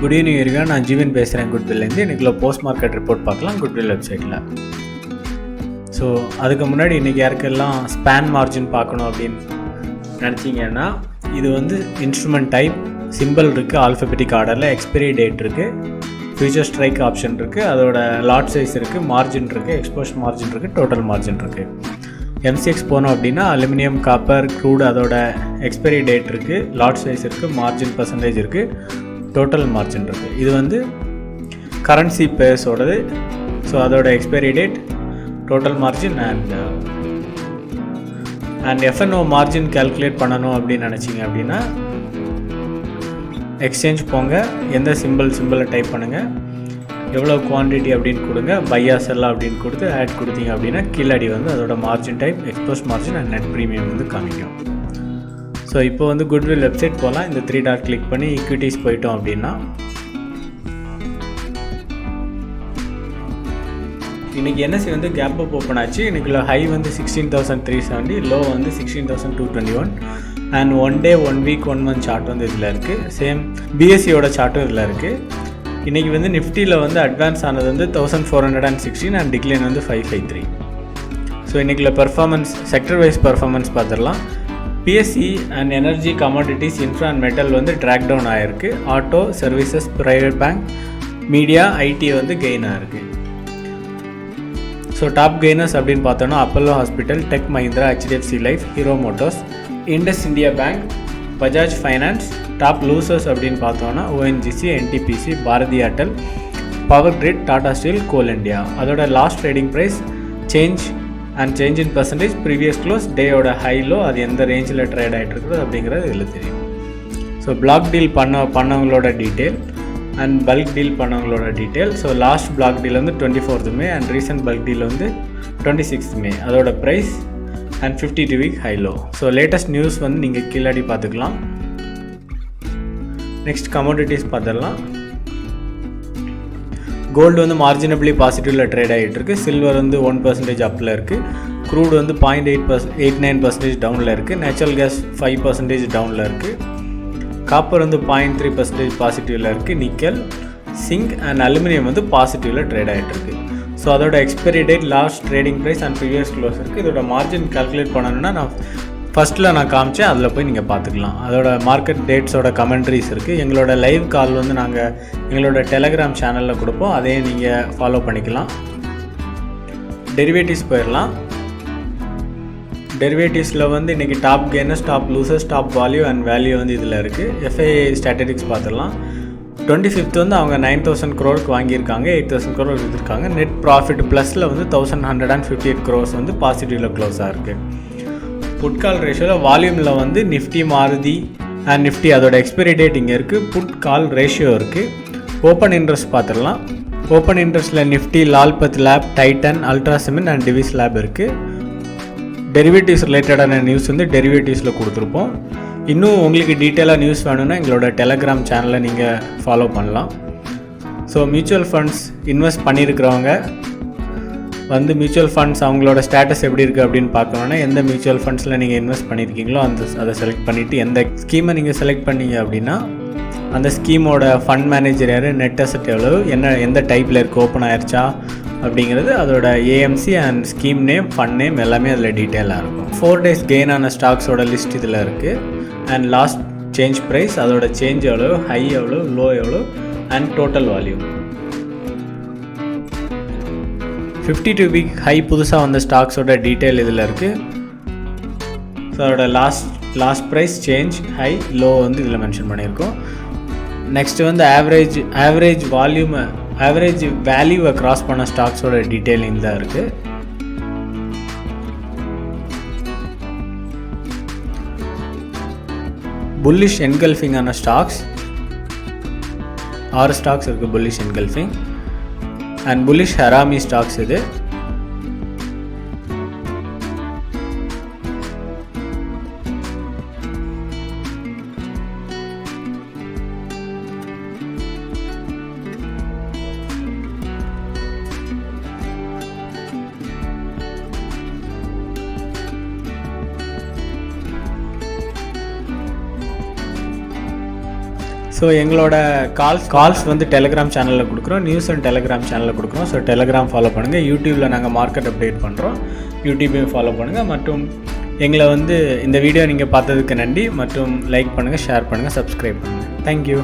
Good evening இருக்கா, நான் ஜீவன் பேசுகிறேன் குட்வில்லேருந்து. இன்றைக்கி போஸ்ட் மார்க்கெட் ரிப்போர்ட் பார்க்கலாம் குட்வில் வெப்சைட்டில். ஸோ அதுக்கு முன்னாடி இன்றைக்கி யாருக்கெல்லாம் ஸ்பேன் மார்ஜின் பார்க்கணும் அப்படின்னு நினச்சிங்கன்னா, இது வந்து இன்ஸ்ட்ருமெண்ட் டைப், சிம்பிள் இருக்குது, ஆல்ஃபபெட்டிக் ஆர்டரில், எக்ஸ்பைரி டேட் இருக்குது, ஃபியூச்சர் ஸ்ட்ரைக் ஆப்ஷன் இருக்குது, அதோட லாட் சைஸ் இருக்குது, மார்ஜின் இருக்குது, எக்ஸ்போஸ் மார்ஜின் இருக்குது, டோட்டல் மார்ஜின் இருக்குது. எம்சிஎக்ஸ் போனோம் அப்படின்னா அலுமினியம், காப்பர், க்ரூட், அதோட எக்ஸ்பைரி டேட் இருக்குது, லாட் சைஸ் இருக்குது, மார்ஜின் பர்சன்டேஜ் இருக்குது, டோட்டல் மார்ஜின் இருக்குது. இது வந்து கரன்சி பேர்ஸோடது. ஸோ அதோட expiry date, total margin and F&O margin calculate பண்ணணும் அப்படின்னு நினச்சிங்க அப்படின்னா எக்ஸ்சேஞ்ச் போங்க, எந்த சிம்பிளை டைப் பண்ணுங்கள், எவ்வளோ குவான்டிட்டி அப்படின்னு கொடுங்க, பையா செல்லா அப்படின்னு கொடுத்து ஆட் கொடுத்தீங்க அப்படின்னா கீழடி வந்து அதோட margin type, expose margin and net premium வந்து காமிக்கும். ஸோ இப்போ வந்து குட்வில் வெப்சைட் போகலாம். இந்த 3 டாட் கிளிக் பண்ணி ஈக்விட்டிஸ் போயிட்டோம் அப்படின்னா இன்றைக்கி என்எஸ்சி வந்து கேப் அப் ஓப்பன் ஆச்சு. இன்றைக்குள்ள ஹை வந்து 16,370, லோ வந்து 16,221 and 1 day 1 week 1 month chart வந்து இதில் இருக்குது. சேம் பிஎஸ்சியோட சார்ட்டும் இதில் இருக்குது. இன்றைக்கி வந்து நிஃப்டியில் வந்து அட்வான்ஸ் ஆனது வந்து 1416 அண்ட் டிக்ளைன் வந்து 553. ஸோ இன்றைக்குள்ள பெர்ஃபார்மன்ஸ், செக்டர் வைஸ் பெர்ஃபார்மன்ஸ் பார்த்துடலாம். PSC and energy, commodities, infra and metal வந்து ட்ராக் டவுன் ஆகிருக்கு. Auto, services, private bank, media, IT வந்து கெயின் ஆகிருக்கு. ஸோ டாப் கெய்னர்ஸ் அப்படின்னு பார்த்தோன்னா Apollo hospital, tech Mahindra, HDFC life, Hero Motors, Indus India bank, Bajaj finance. Top losers அப்படின்னு பார்த்தோன்னா ONGC, NTPC, Bharti Airtel, power grid, Tata steel, coal India. அதோட last trading price, change and change in percentage, previous close, டேயோட high low, அது எந்த ரேஞ்சில் trade ஆகிட்டு இருக்குது அப்படிங்கிறது இதில் தெரியும். ஸோ பிளாக் டீல் பண்ணவங்களோட டீட்டெயில் அண்ட் பல்க் டீல் பண்ணவங்களோட detail. So last block deal வந்து 24th May and recent bulk deal வந்து 26th May. அதோட price and 52 week high low. So latest news வந்து நீங்கள் கீழடி பார்த்துக்கலாம். நெக்ஸ்ட் கமோடிட்டிஸ் பார்த்துடலாம். கோல்டு வந்து மார்ஜினபிளி பாசிட்டிவில் ட்ரேட் ஆகிட்டு இருக்குது. சில்வர் வந்து 1% அப்பில் இருக்குது. க்ரூட் வந்து 0.89% டவுனில் இருக்குது. நேச்சுரல் கேஸ் 5% டவுனில் இருக்குது. காப்பர் வந்து 0.3% பாசிட்டிவில் இருக்குது. நிக்கல், சிங்க் அண்ட் அலுமினியம் வந்து பாசிட்டிவில் ட்ரேட் ஆகிட்டு இருக்குது. ஸோ அதோட expiry date, last trading price and previous close இருக்குது. இதோட மார்ஜின் கால்குலேட் பண்ணணும்னா நான் ஃபஸ்ட்டில் நான் காமிச்சேன், அதில் போய் நீங்கள் பார்த்துக்கலாம். அதோட மார்க்கெட் டேட்ஸோட கமெண்ட்ரிஸ் இருக்குது. எங்களோட லைவ் கால் வந்து நாங்கள் எங்களோட டெலகிராம் சேனலில் கொடுப்போம், அதையும் நீங்கள் ஃபாலோ பண்ணிக்கலாம். டெரிவேட்டிவ்ஸ் போயிடலாம். டெரிவேட்டிவ்ஸில் வந்து இன்றைக்கி top gainers, top losers, top value and value வந்து இதில் இருக்குது. எஃப்ஐஐ ஸ்டாட்டிஸ்டிக்ஸ் பார்த்துடலாம். 25th வந்து அவங்க 9,000 crore வாங்கியிருக்காங்க, 8,000 crore விற்றுருக்காங்க. நெட் ப்ராஃபிட் ப்ளஸில் வந்து 1,158 crore வந்து பாசிட்டிவில் க்ளோஸாக இருக்குது. புட் கால் ரேஷியோவில் வால்யூமில் வந்து நிஃப்டி, மாருதி அண்ட் நிஃப்டி அதோட எக்ஸ்பைரி டேட் இங்கே இருக்குது. புட் கால் ரேஷியோ இருக்குது. ஓப்பன் இன்ட்ரெஸ்ட் பார்த்துடலாம். ஓப்பன் இன்ட்ரெஸ்ட்டில் Nifty, Lal Path lab, Titan, Ultra cement and Divi's lab இருக்குது. டெரிவேட்டிவ்ஸ் ரிலேட்டடான நியூஸ் வந்து டெரிவேட்டிவ்ஸில் கொடுத்துருப்போம். இன்னும் உங்களுக்கு டீட்டெயிலாக நியூஸ் வேணும்னா எங்களோட டெலகிராம் சேனலை நீங்கள் ஃபாலோ பண்ணலாம். ஸோ மியூச்சுவல் ஃபண்ட்ஸ் இன்வெஸ்ட் பண்ணியிருக்கிறவங்க வந்து மியூச்சுவல் ஃபண்ட்ஸ் அவங்களோட ஸ்டேட்டஸ் எப்படி இருக்குது அப்படின்னு பார்க்கணுன்னா எந்த மியூச்சுவல் ஃபண்ட்ஸில் நீங்கள் இன்வெஸ்ட் பண்ணியிருக்கீங்களோ அதை செலக்ட் பண்ணிவிட்டு எந்த ஸ்கீமை நீங்கள் செலக்ட் பண்ணீங்க அப்படின்னா அந்த ஸ்கீமோட ஃபண்ட் மேனேஜர் யார், நெட் அசெட் எவ்வளோ, எந்த டைப்பில் இருக்குது, ஓப்பன் ஆயிடுச்சா அப்படிங்கிறது, அதோட AMC and scheme name, fund name எல்லாமே அதில் டீட்டெயிலாக இருக்கும். 4 days கெயின் ஆன ஸ்டாக்ஸோட லிஸ்ட் இதில் இருக்குது. அண்ட் லாஸ்ட் சேஞ்ச் ப்ரைஸ், அதோட சேஞ்ச் எவ்வளோ, ஹை எவ்வளோ, லோ எவ்வளோ and total volume. 52 week high புதுசாக வந்த ஸ்டாக்ஸோட டீட்டெயில் இதில் இருக்குது. ஸோ அதோட last price, change, high, low வந்து இதில் மென்ஷன் பண்ணியிருக்கோம். நெக்ஸ்ட்டு வந்து ஆவரேஜ் வேல்யூவை கிராஸ் பண்ண ஸ்டாக்ஸோட டீட்டெயில் இதில் இருக்குது. புல்லிஷ் என்கல்ஃபிங் ஆன ஸ்டாக்ஸ் 6 ஸ்டாக்ஸ் இருக்குது. Bullish engulfing and bullish harami stocks இது. ஸோ எங்களோட கால்ஸ் வந்து டெலிகிராம் சேனலில் கொடுக்குறோம், நியூஸ் அண்ட் டெலிகிராம் சேனலில் கொடுக்குறோம். ஸோ டெலிகிராம் ஃபாலோ பண்ணுங்கள். யூடியூப்பில் நாங்கள் மார்க்கெட் அப்டேட் பண்ணுறோம், யூடியூப்பையும் ஃபாலோ பண்ணுங்கள். மற்றும் எங்களை வந்து இந்த வீடியோ நீங்கள் பார்த்ததுக்கு நன்றி. மற்றும் லைக் பண்ணுங்கள், ஷேர் பண்ணுங்கள், சப்ஸ்கிரைப் பண்ணுங்கள். தேங்க்யூ.